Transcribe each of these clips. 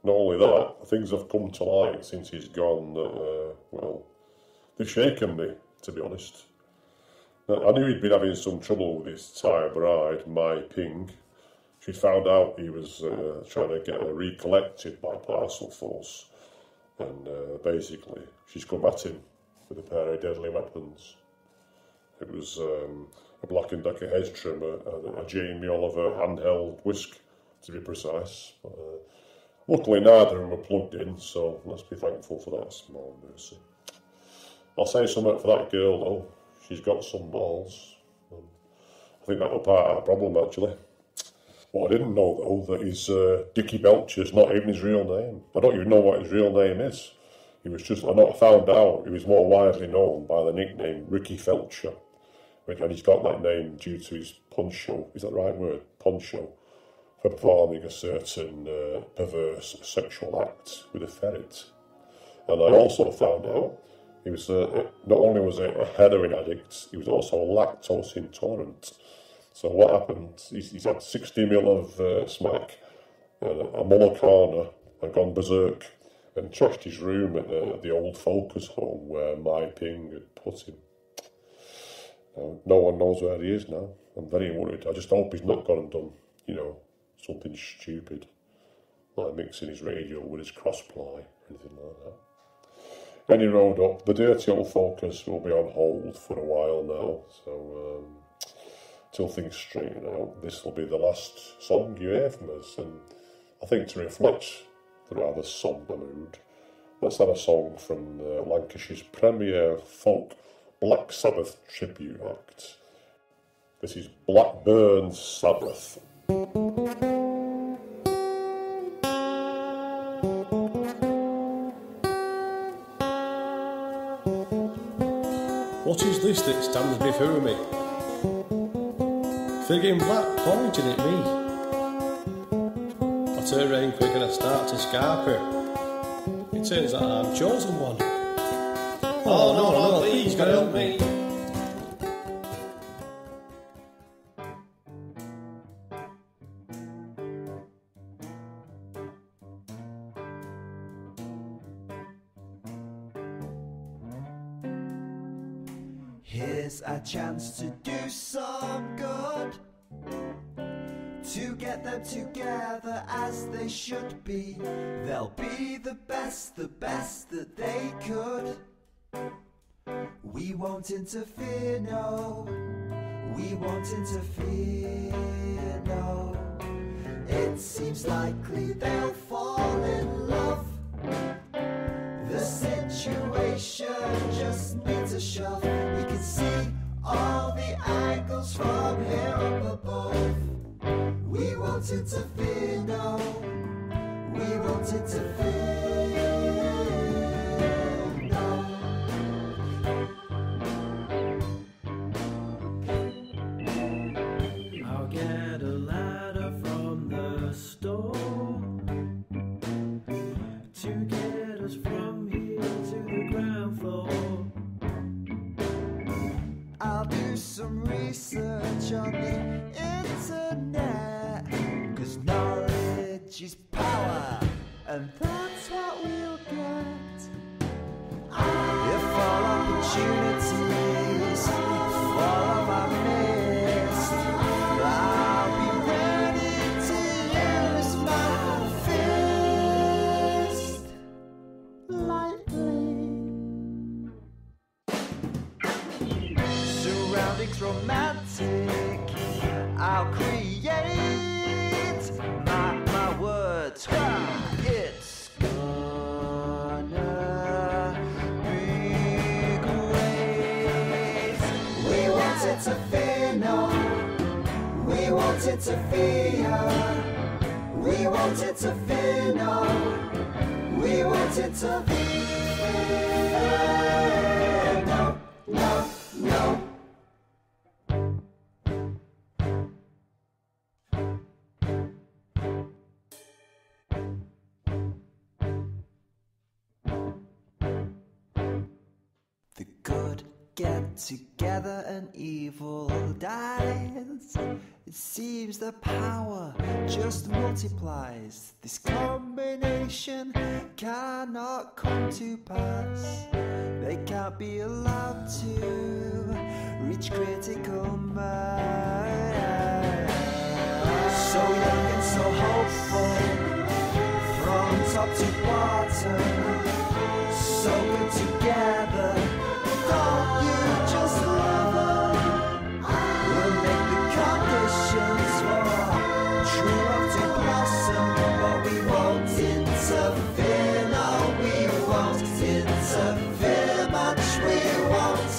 not only that, things have come to light since he's gone that, well, they've shaken me, to be honest. Now, I knew he'd been having some trouble with his Thai bride, Mai Ping. She'd found out he was trying to get her recollected by parcel force, and basically she's come at him with a pair of deadly weapons. It was a Black & Decker hedge trimmer and a Jamie Oliver handheld whisk, to be precise. But, luckily neither of them were plugged in, so let's be thankful for that small mercy. I'll say something for that girl though, she's got some balls. I think that was part of the problem actually. What I didn't know though, that his Dickie Belcher's not even his real name. I don't even know what his real name is. He was just, I found out he was more widely known by the nickname Ricky Felcher. And he's got that name due to his poncho, is that the right word? Poncho. For performing a certain perverse sexual act with a ferret. And I also found out he was not only was a heroin addict, he was also lactose intolerant. So what happened? He's had 60 mil of smack, a Molokana, and gone berserk, and trashed his room at the old Focus home where Mai Ping had put him. No one knows where he is now. I'm very worried. I just hope he's not gone and done, something stupid, like mixing his radio with his cross-ply, anything like that. Any road up, the dirty old Focus will be on hold for a while now, so till things straighten out, this will be the last song you hear from us, and I think to reflect the rather sombre mood, let's have a song from Lancashire's premier folk Black Sabbath tribute act. This is Blackburn Sabbath. What is this that stands before me? Friggin' black pointing at me. I turn round quick and I start to scarp her. It turns out I'm chosen one. Oh no, please God help me. Here's a chance to do some good, to get them together as they should be. They'll be the best that they could. We won't interfere, no. We won't interfere, no. It seems likely they'll fall in love. The situation just needs a shove. We can see all the angles from here up above. We won't interfere, no. We won't interfere, no. I'll get a ladder from the store to get us from here to the ground floor. I'll do some research on the internet, 'cause knowledge is power, and that's what we'll get. If all opportunities fall off our mist, I'll be ready to use my fist lightly. Surroundings romantic, I'll create my words. It's gonna be great. We won't interfere, no. We won't interfere. We won't interfere, no. We won't interfere, no, no, no. The good get together and evil dies. It seems the power just multiplies. This combination cannot come to pass. They can't be allowed to reach critical mass. So young and so hopeful, from top to bottom, so good together. Don't you just love them? We'll make the conditions for true love to blossom, but we won't interfere. No, we won't interfere much. We won't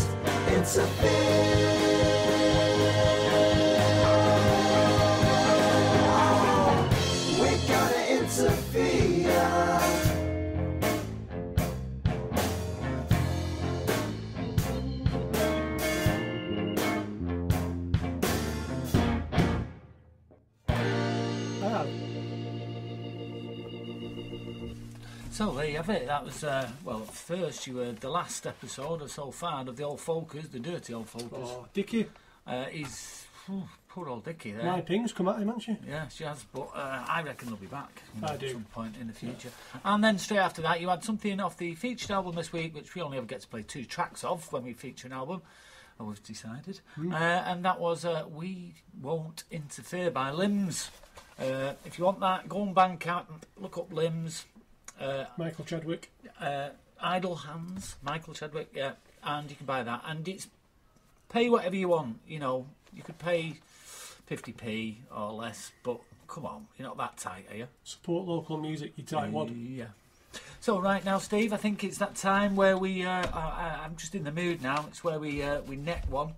interfere. We're gonna interfere. So there you have it. That was, well, first you heard the last episode of So Far of the Old Folkers, the Dirty Old Folkers. Oh, Dickie. He's, poor old Dickie there. My ping's come at him, hasn't she? Yeah, she has, but I reckon they'll be back I do. at some point in the future. And then straight after that, you had something off the featured album this week, which we only ever get to play 2 tracks of when we feature an album, or we've decided. And that was We Won't Interfere by Limbs. If you want that, go on Bandcamp, look up Limbs. Michael Chadwick. Idle Hands, Michael Chadwick, yeah, and you can buy that. And it's pay whatever you want, you know. You could pay 50p or less, but come on, you're not that tight, are you? Support local music, you tight wad. Yeah. So right now, Steve, I think it's that time where we. I'm just in the mood now. It's where we net one.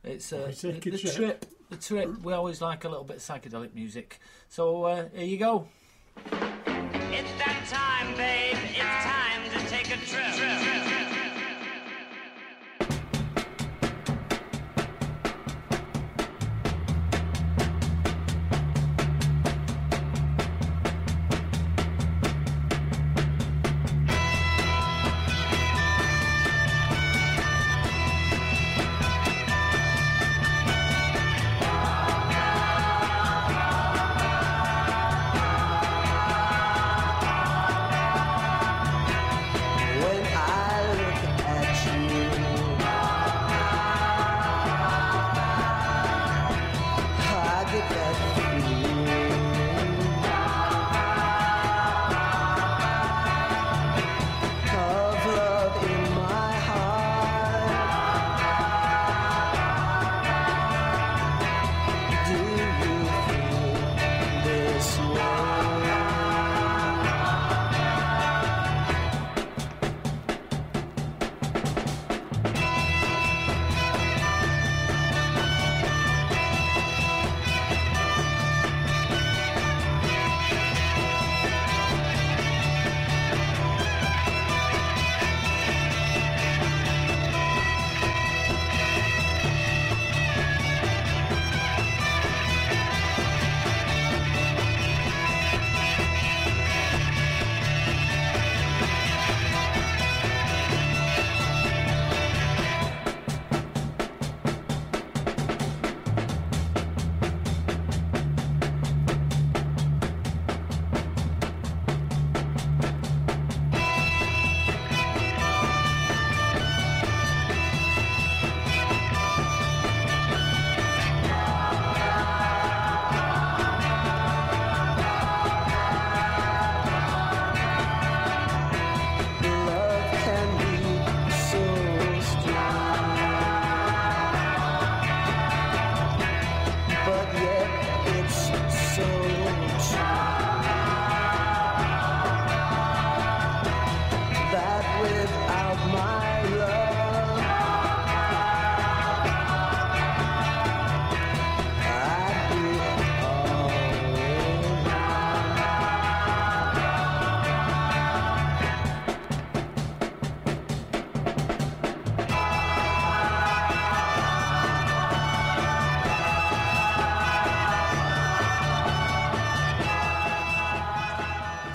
It's the trip. The trip. We always like a little bit of psychedelic music. So here you go. It's that time, babe. It's time to take a trip.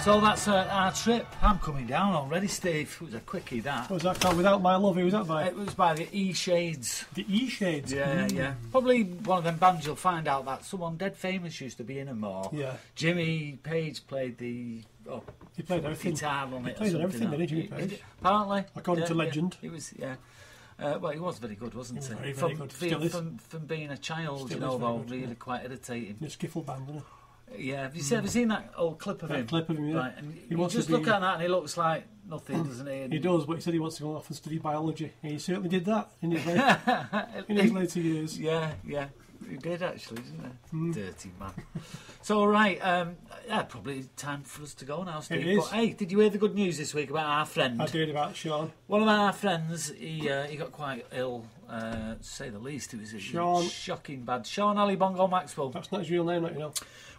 So that's our trip. I'm coming down already, Steve. It was a quickie, that. What was that called? Without My Love? Who was that by? It was by the E-Shades. The E-Shades? Yeah, yeah. Probably one of them bands you'll find out that someone dead famous used to be in them, or Yeah. Jimmy Page played the He played everything. guitar on it. He played on everything, didn't he, Jimmy Page? Apparently. According to legend. He was, yeah. Well, he was very good, wasn't he? Very, very good. Still is. From being a child, Still you know, is very though, good, really yeah. quite irritating. The skiffle band, isn't it? Yeah, have you seen that old clip of That him? clip of him, yeah. Right, and He you wants just to be- look at that and he looks like nothing, doesn't he? And He does, but he said he wants to go off and study biology. And he certainly did that in his later years. Yeah, yeah, he did actually, didn't he? Dirty man. So, right, yeah, probably time for us to go now, Steve. It is. But hey, did you hear the good news this week about our friend? I did about Sean. One of our friends, he got quite ill, to say the least. It was Sean. shocking bad. Sean Ali Bongo Maxwell. That's not his real name, you know.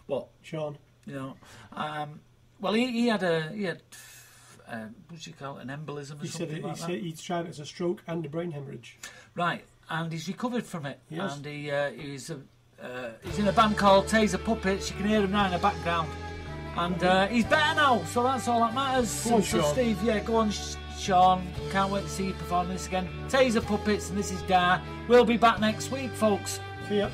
What? Sean. You know, well, he had what do you call it, an embolism or He said something like that. he tried it as a stroke and a brain hemorrhage. Right, and he's recovered from it. Yes. And he's in a band called Taser Puppets. You can hear him now in the background. And he's better now, so that's all that matters. Go on, so Sean. Steve, yeah, go on, Sean. Can't wait to see you perform this again. Taser Puppets, and this is Dar. We'll be back next week, folks. See ya.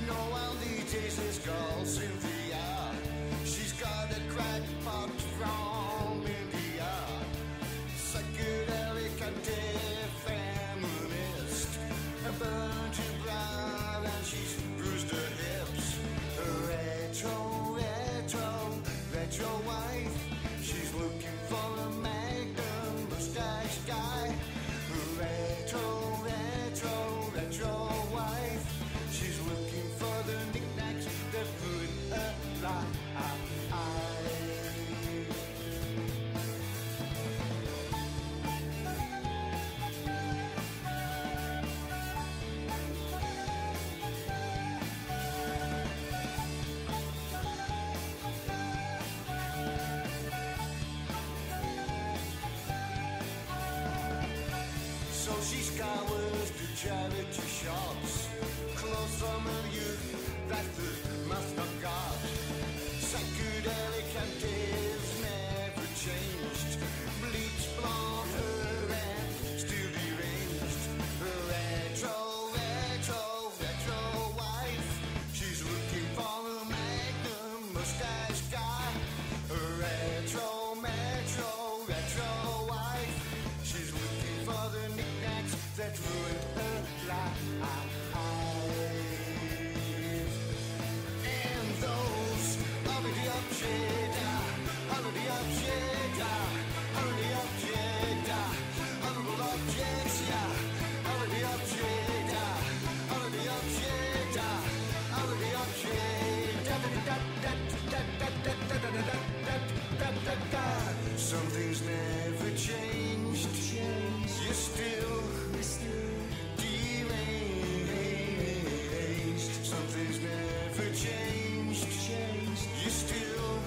No one these days is called Cynthia. She's got a crack pot from India. Psychedelic anti-feminist. Burned to brown and she's bruised her hips. Retro wife. She's looking for a magnum mustache guy. Retro wife. She's looking for the knickknacks that ruin her life. So she scours the charity shops, clothes from her youth that the master got. Psychedelic ideas never changed. Bleach blonde her and still deranged. Retro wife. She's looking for a magnum mustache guy. Retro wife. She's looking for the knickknacks that ruined her life. And those are the objects, honorable objects, yeah. Are the object, something's never changed. You're still deranged. Something's never changed. You're still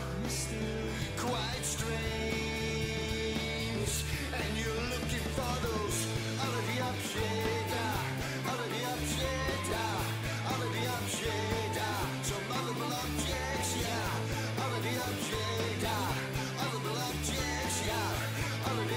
quite strange. And you're looking for those all of the objects, some other objects, yeah. All of the objects, other objects, yeah. All of the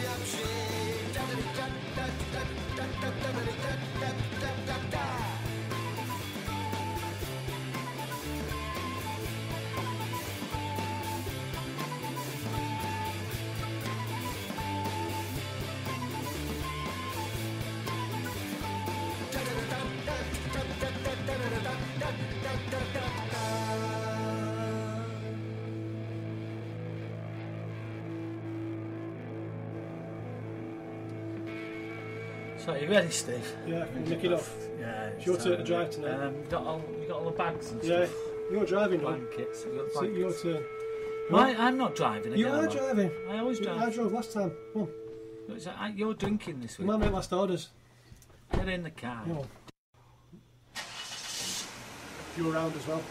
So, are you ready, Steve? Yeah, nick it off. Yeah. It's your turn to drive tonight. You got all the bags and Yeah, stuff. you're driving, man. Blankets. You got It's blankets. your turn. I'm not driving again. You are am I? driving. I always I drive. drove last time. Come on. You're drinking this You week. might make last orders. Get in the car. Come on. you were around as well.